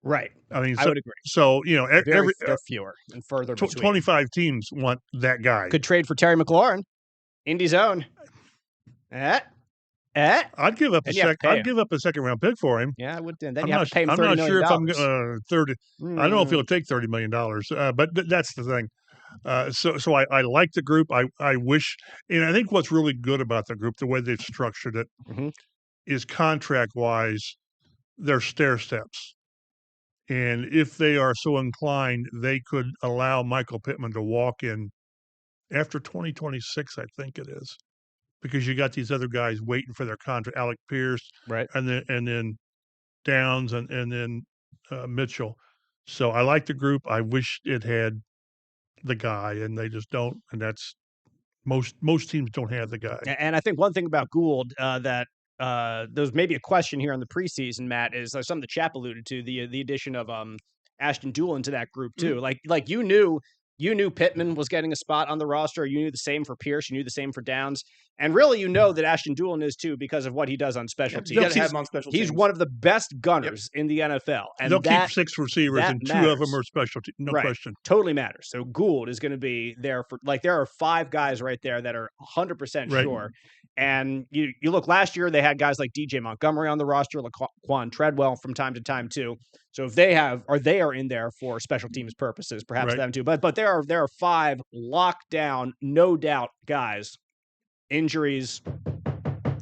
Right. I mean, I would agree. So, you know, they're fewer and further between. 25 teams want that guy. Could trade for Terry McLaurin. Indy's own. I'd give up a second round pick for him. Yeah, I would. Then you have to pay him $30 million. I'm not sure if I'm 30. I don't know if he'll take $30 million, but that's the thing. So I like the group. I wish, and I think what's really good about the group, the way they've structured it, mm-hmm. is contract wise, they're stair steps. And if they are so inclined, they could allow Michael Pittman to walk in after 2026, I think it is. Because you got these other guys waiting for their contract, Alec Pierce, right, and then Downs, and then Mitchell. So I like the group. I wish it had the guy, and they just don't. And that's most teams don't have the guy. And I think one thing about Gould that there's maybe a question here on the preseason, Matt, is something that Chap alluded to, the addition of Ashton Doolin to that group too. Mm-hmm. Like you knew Pittman was getting a spot on the roster. You knew the same for Pierce. You knew the same for Downs. And really, you know that Ashton Doolin is too because of what he does on special teams. You got to have him on special teams. He's one of the best gunners in the NFL. And they'll keep 6 receivers, and 2 of them are special teams. No question. Totally matters. So Gould is going to be there for, like, there are 5 guys right there that are 100% sure. And you look, last year they had guys like DJ Montgomery on the roster, Laquan Treadwell from time to time too. So if they are in there for special teams purposes, perhaps them too. But there are 5 locked down, no doubt guys. Injuries,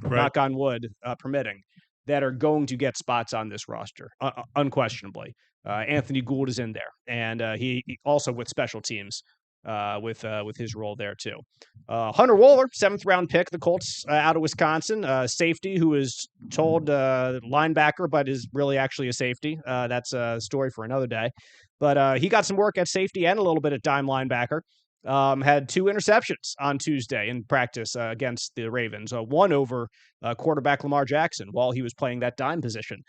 knock on wood, permitting, that are going to get spots on this roster, unquestionably. Anthony Gould is in there, and he also with special teams with his role there too. Hunter Wohler, 7th round pick, the Colts out of Wisconsin, safety who is told linebacker, but is really actually a safety. That's a story for another day. But he got some work at safety and a little bit at dime linebacker. Had 2 interceptions on Tuesday in practice against the Ravens. One over quarterback Lamar Jackson while he was playing that dime position.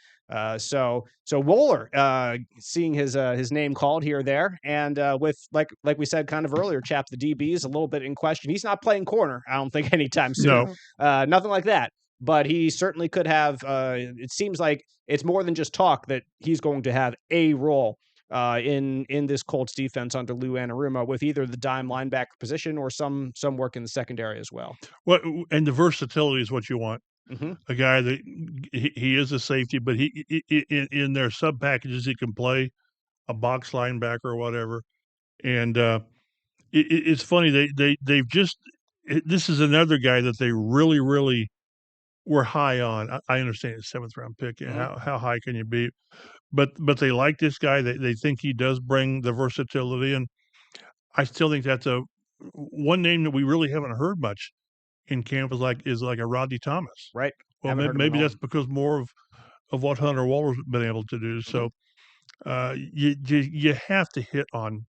So Wohler seeing his name called here or there, and with like we said kind of earlier, Chap, the DB is a little bit in question. He's not playing corner, I don't think, anytime soon. No. Nothing like that. But he certainly could have. It seems like it's more than just talk that he's going to have a role in this Colts defense under Lou Anarumo with either the dime linebacker position or some work in the secondary as well. Well, and the versatility is what you want. Mm-hmm. A guy that he is a safety, but he in their sub packages he can play a box linebacker or whatever. And it's funny they've just this is another guy that they really were high on. I understand it's 7th round pick. Mm-hmm. How high can you be? But they like this guy. They think he does bring the versatility, and I still think that's one name that we really haven't heard much in camp is like a Rodney Thomas. Right. Well, maybe that's because more of what Hunter Wohler's been able to do. So you have to hit on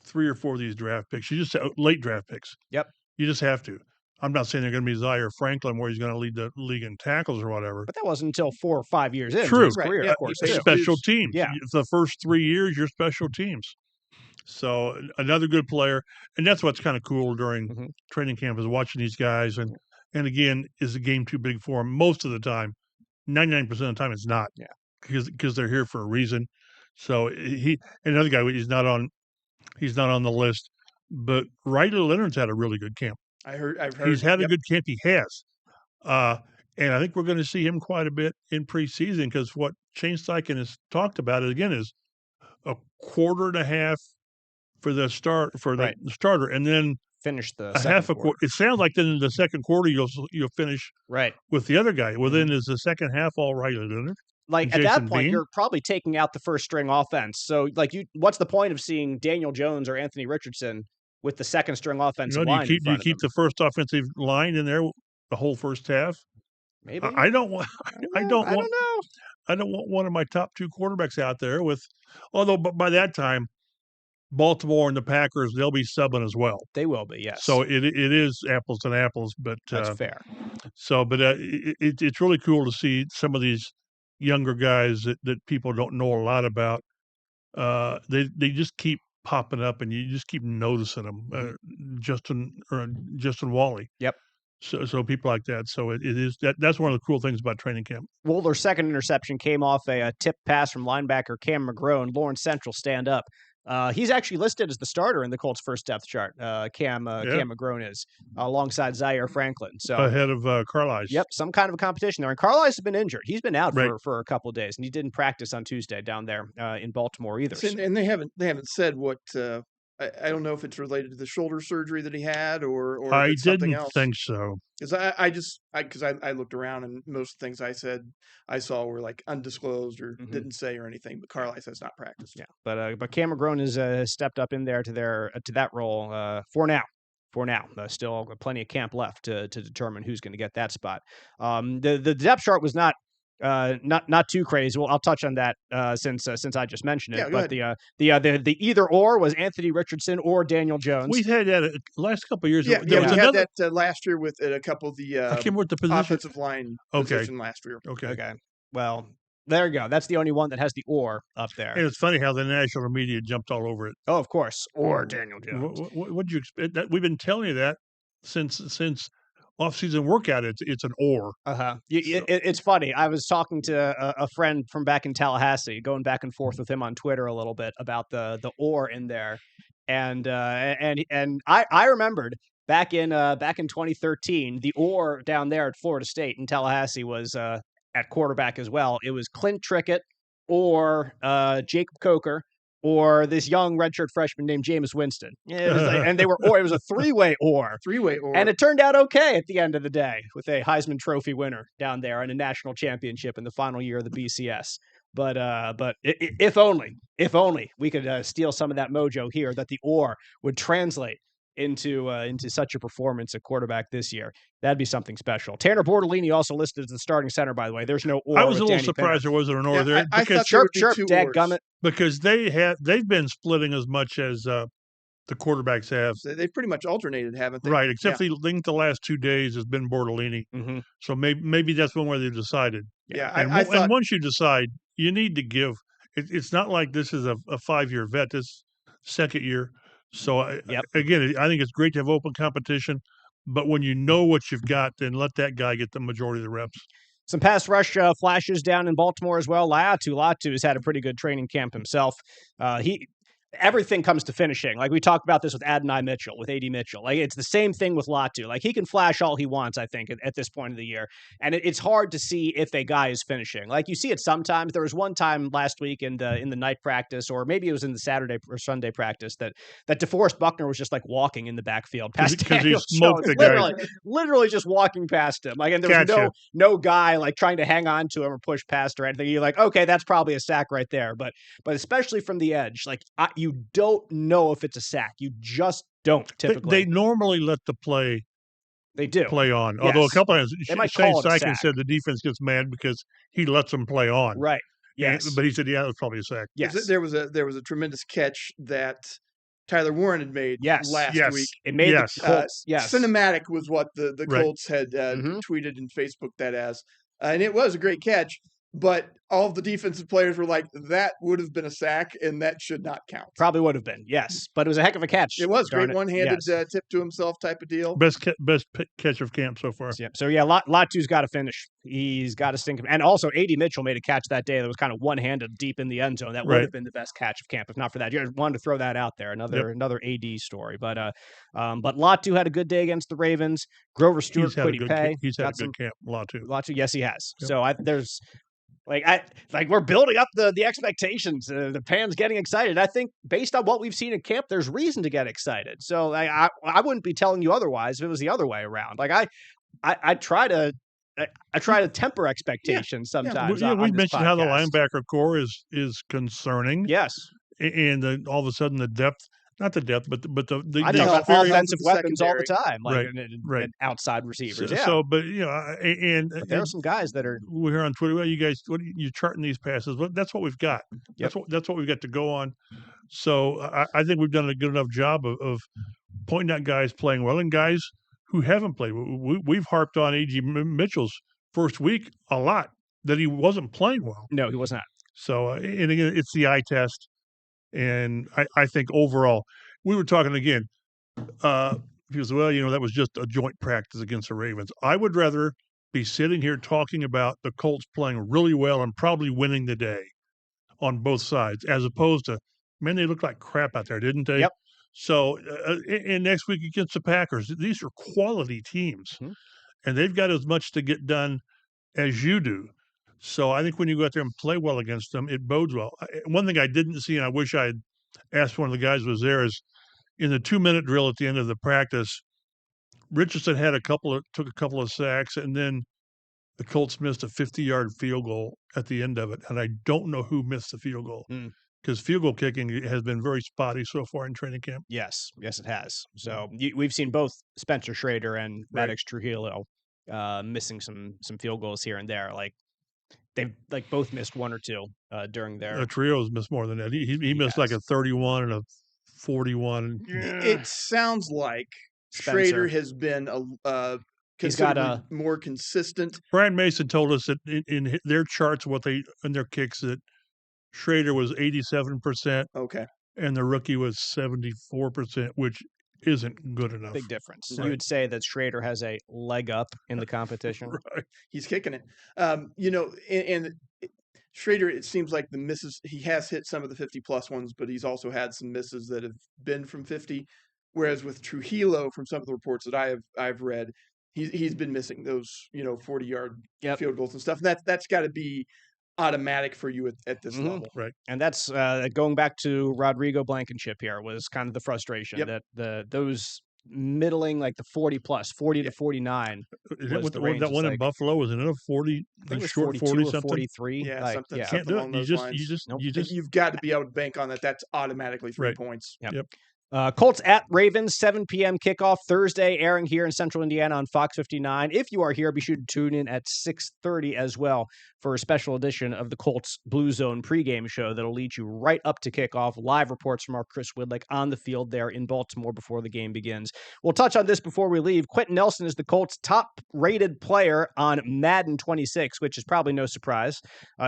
3 or 4 of these draft picks. You just late draft picks. Yep. You just have to. I'm not saying they're going to be Zaire Franklin where he's going to lead the league in tackles or whatever. But that wasn't until 4 or 5 years in True. his career, Right. of course. Special teams. Yeah. The first 3 years, you're special teams. So another good player. And that's what's kind of cool during training camp is watching these guys. And again, is the game too big for them? Most of the time, 99% of the time, it's not. Yeah. Because they're here for a reason. So another guy, he's not on the list. But Riley Leonard's had a really good camp. I've heard he's had a good camp. He has, and I think we're going to see him quite a bit in preseason because what Shane Steichen has talked about is a quarter and a half for the starter, and then finish the half a quarter. It sounds like then in the second quarter you'll finish with the other guy. Well, then is the second half all Riley Leonard? Like at that point, you're probably taking out the first string offense. So what's the point of seeing Daniel Jones or Anthony Richardson with the second string offensive line? Do you keep the first offensive line in there the whole first half? Maybe. I don't want. I don't know. I don't want one of my top 2 quarterbacks out there although by that time, Baltimore and the Packers, they'll be subbing as well. They will be, yes. So it is apples and apples, but that's fair. So, but it's really cool to see some of these younger guys that people don't know a lot about. They just keep popping up, and you just keep noticing them. Justin Wally. Yep. So people like that. So it is that's one of the cool things about training camp. Wohler's second interception came off a tip pass from linebacker Cam McGrone. Lawrence Central, stand up. He's actually listed as the starter in the Colts' first depth chart. Cam McGrone is alongside Zaire Franklin. So ahead of Carlisle. Yep, some kind of a competition there. And Carlisle has been injured. He's been out for a couple of days, and he didn't practice on Tuesday down there in Baltimore either. And they haven't said what. I don't know if it's related to the shoulder surgery that he had or I if it's something didn't else. think so. Because I looked around and most of the things I saw were like undisclosed or didn't say or anything. But Carlisle has not practiced. Yeah, but Cam McGrone has stepped up in there to that role for now. Still plenty of camp left to determine who's going to get that spot. The depth chart was not too crazy. Well, I'll touch on that since I just mentioned it. But the either or was Anthony Richardson or Daniel Jones. We've had that last couple of years. Yeah, we had that last year with a couple of the offensive line position last year. Okay. Well, there you go. That's the only one that has the or up there. And it's funny how the national media jumped all over it. Oh, of course. Or Daniel Jones. What did you expect? We've been telling you that since off-season workout. It's an or. It's funny. I was talking to a friend from back in Tallahassee, going back and forth with him on Twitter a little bit about the or in there, and I remembered back in 2013 the or down there at Florida State in Tallahassee was at quarterback as well. It was Clint Trickett or Jacob Coker or this young redshirt freshman named Jameis Winston. It was and it was a three-way or. Three-way or. And it turned out okay at the end of the day with a Heisman Trophy winner down there and a national championship in the final year of the BCS. But if only we could steal some of that mojo here, that the or would translate into such a performance at quarterback this year. That'd be something special. Tanner Bortolini also listed as the starting center, by the way. There's no or. I was a little surprised there wasn't an or there. I thought there would be two ors. Because they've been splitting as much as the quarterbacks have. So they've pretty much alternated, haven't they? Right, except I think the last 2 days has been Bortolini. Mm-hmm. So maybe that's one where they've decided. Yeah, and once you decide, you need to give. It's not like this is a 5-year vet. This second year. So again, I think it's great to have open competition, but when you know what you've got, then let that guy get the majority of the reps. Some pass rush flashes down in Baltimore as well. Latu has had a pretty good training camp himself. Everything comes to finishing. Like we talked about this with Adonai Mitchell, with AD Mitchell. Like it's the same thing with Latu. Like he can flash all he wants, I think, at this point of the year. And it's hard to see if a guy is finishing. Like you see it sometimes. There was one time last week in the night practice, or maybe it was in the Saturday or Sunday practice, that DeForest Buckner was just like walking in the backfield past Daniel Jones. Literally just walking past him. Like, and there was no guy like trying to hang on to him or push past or anything. You're like, okay, that's probably a sack right there. But especially from the edge, like you don't know if it's a sack. You just don't typically. They normally let the play. They do play on. Yes. Although a couple of Shane Steichen said the defense gets mad because he lets them play on. Right. Yes. But he said, yeah, it was probably a sack. Yes. There was a tremendous catch that Tyler Warren had made last week. It made the Colts. Cinematic was what the Colts had tweeted and Facebooked that as. And it was a great catch. But all of the defensive players were like, that would have been a sack, and that should not count. Probably would have been, yes. But it was a heck of a catch. It was great one-handed tip to himself type of deal. Best catch of camp so far. So Latu's got to finish. He's got to stink. And also, AD Mitchell made a catch that day that was kind of one-handed deep in the end zone. That would have been the best catch of camp if not for that. You wanted to throw that out there. Another AD story. But Latu had a good day against the Ravens. Grover Stewart, Kwity Paye. He's had a good camp, Latu, yes, he has. Yep. So there's... we're building up the expectations. The fans getting excited. I think based on what we've seen at camp, there's reason to get excited. So I wouldn't be telling you otherwise if it was the other way around. Like I try to temper expectations sometimes. We mentioned how the linebacker core is concerning. Yes, and all of a sudden the depth. Not the depth, but the I talk about offensive weapons all the time, like and outside receivers. So, but but there are some guys that are. We're here on Twitter. Well, you guys, you're charting these passes. Well, that's what we've got. That's what we've got to go on. So, I think we've done a good enough job of pointing out guys playing well and guys who haven't played. We've harped on A.G. Mitchell's first week a lot that he wasn't playing well. No, he was not. So, and again, it's the eye test. And I think overall, we were talking again, because, that was just a joint practice against the Ravens. I would rather be sitting here talking about the Colts playing really well and probably winning the day on both sides, as opposed to, man, they looked like crap out there, didn't they? Yep. So, and next week against the Packers, these are quality teams, and they've got as much to get done as you do. So I think when you go out there and play well against them, it bodes well. One thing I didn't see, and I wish I had asked one of the guys who was there, is in the 2-minute drill at the end of the practice, Richardson had took a couple of sacks, and then the Colts missed a 50-yard field goal at the end of it. And I don't know who missed the field goal because field goal kicking has been very spotty so far in training camp. Yes, it has. So we've seen both Spencer Schrader and Maddox Trujillo missing some field goals here and there. Like, they've both missed one or two during their. Trio's missed more than that. He missed like a 31 and a 41. It sounds like Schrader has been he's got more consistent. Brian Mason told us that in their charts, in their kicks, that Schrader was 87%. Okay. And the rookie was 74%, which isn't good enough. Big difference. Right. You would say that Schrader has a leg up in the competition. Right. He's kicking it. And Schrader, it seems like the misses, he has hit some of the 50-plus ones, but he's also had some misses that have been from 50. Whereas with Trujillo, from some of the reports that I've read, he's been missing those 40-yard field goals and stuff. And that's got to be automatic for you at this level. Right. And that's going back to Rodrigo Blankenship here was kind of the frustration that those middling, like the 40 plus, 40 to 49 was the range. That one in Buffalo was another 40, I think it was short 42 40 or something. 43. Yeah, like, something. yeah. Something along those lines. You've got to be able to bank on that. That's automatically 3 points. Yep. Colts at Ravens, 7 p.m. kickoff Thursday, airing here in Central Indiana on Fox 59. If you are here, be sure to tune in at 6:30 as well for a special edition of the Colts Blue Zone pregame show that'll lead you right up to kickoff. Live reports from our Chris Widlick on the field there in Baltimore before the game begins. We'll touch on this before we leave. Quentin Nelson is the Colts' top-rated player on Madden 26, which is probably no surprise.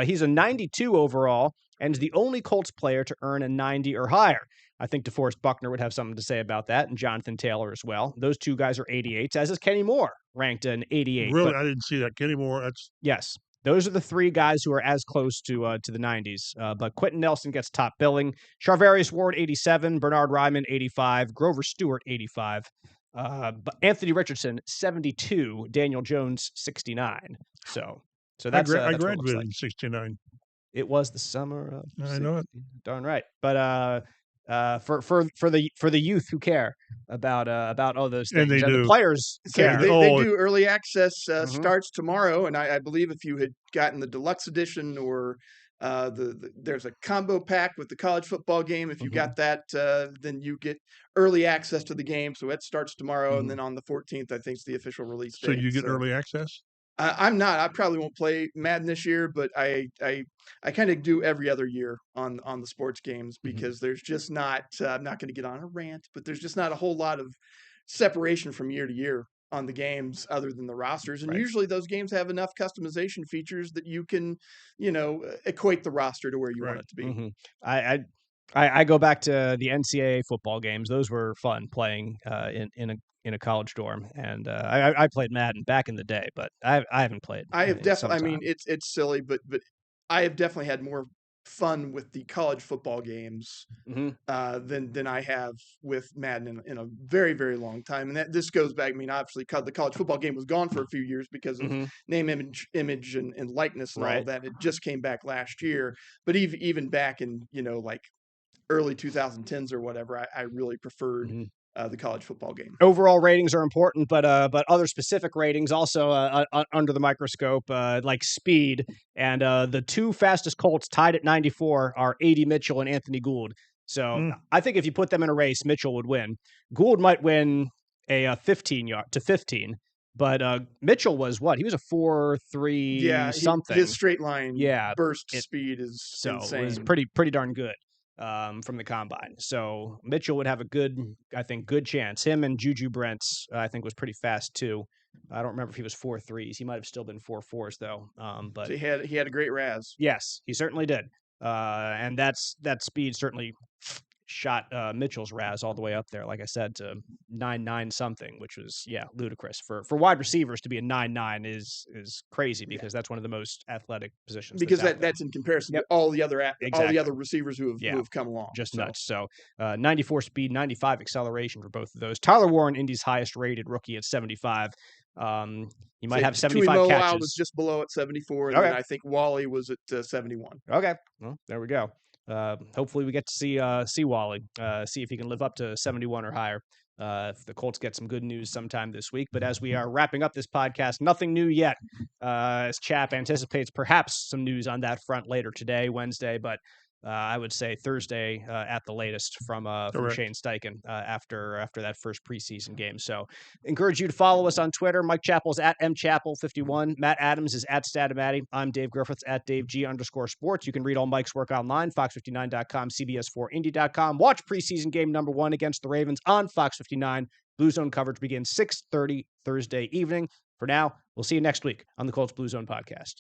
He's a 92 overall and is the only Colts player to earn a 90 or higher. I think DeForest Buckner would have something to say about that, and Jonathan Taylor as well. Those two guys are 88s, as is Kenny Moore, ranked an 88. Really? I didn't see that. Kenny Moore, Yes. Those are the three guys who are as close to the 90s. But Quentin Nelson gets top billing. Charvarius Ward, 87. Bernard Ryman, 85. Grover Stewart, 85. But Anthony Richardson, 72. Daniel Jones, 69. So that's I that's graduated in 69. It was the summer of I know it. Darn right. But for the youth who care about all those things, and they do. The players care. They do. Early access starts tomorrow, and I believe if you had gotten the deluxe edition or there's a combo pack with the college football game. If you got that, then you get early access to the game. So it starts tomorrow, and then on the 14th, I think is the official release date. So you get early access? I'm not. I probably won't play Madden this year, but I kind of do every other year on the sports games because there's just not. I'm not going to get on a rant, but there's just not a whole lot of separation from year to year on the games other than the rosters. And usually those games have enough customization features that you can, equate the roster to where you want it to be. I go back to the NCAA football games. Those were fun playing in a college dorm, and I played Madden back in the day, but I haven't played. I have definitely. I mean, it's silly, but I have definitely had more fun with the college football games than I have with Madden in a very, very long time. And this goes back. I mean, obviously, the college football game was gone for a few years because of name, image, and likeness and all of that. It just came back last year, but even back in like early 2010s or whatever, I really preferred the college football game. Overall ratings are important, but other specific ratings also under the microscope, like speed. And the two fastest Colts tied at 94 are A.D. Mitchell and Anthony Gould. So I think if you put them in a race, Mitchell would win. Gould might win a 15 yard to 15. But Mitchell was what? He was a 4.3 something. His straight line burst speed is insane. It was pretty darn good. From the combine. So Mitchell would have a good chance. Him and Juju Brents, I think, was pretty fast too. I don't remember if he was 4.3s. He might have still been 4.4s though. But so he had a great RAS. Yes, he certainly did. And that speed certainly shot Mitchell's RAS all the way up there, like I said, to 9.9 something, which was ludicrous for wide receivers to be a 9.9 is crazy because that's one of the most athletic positions. Because that's in comparison to all the other receivers who have come along. Just nuts. So 94 speed, 95 acceleration for both of those. Tyler Warren, Indy's highest rated rookie at 75. He might have 75 catches. Was just below at 74, and then I think Wally was at 71. Okay, well there we go. Hopefully we get to see Wally, see if he can live up to 71 or higher. If the Colts get some good news sometime this week. But as we are wrapping up this podcast, nothing new yet. As Chap anticipates perhaps some news on that front later today, Wednesday, but I would say Thursday at the latest from Shane Steichen after that first preseason game. So encourage you to follow us on Twitter. Mike Chappell's at mchappell51. Matt Adams is at Stadamatty. I'm Dave Griffiths at DaveG_sports. You can read all Mike's work online, fox59.com, CBS4Indy.com. Watch preseason game number 1 against the Ravens on Fox 59. Blue Zone coverage begins 6:30 Thursday evening. For now, we'll see you next week on the Colts Blue Zone Podcast.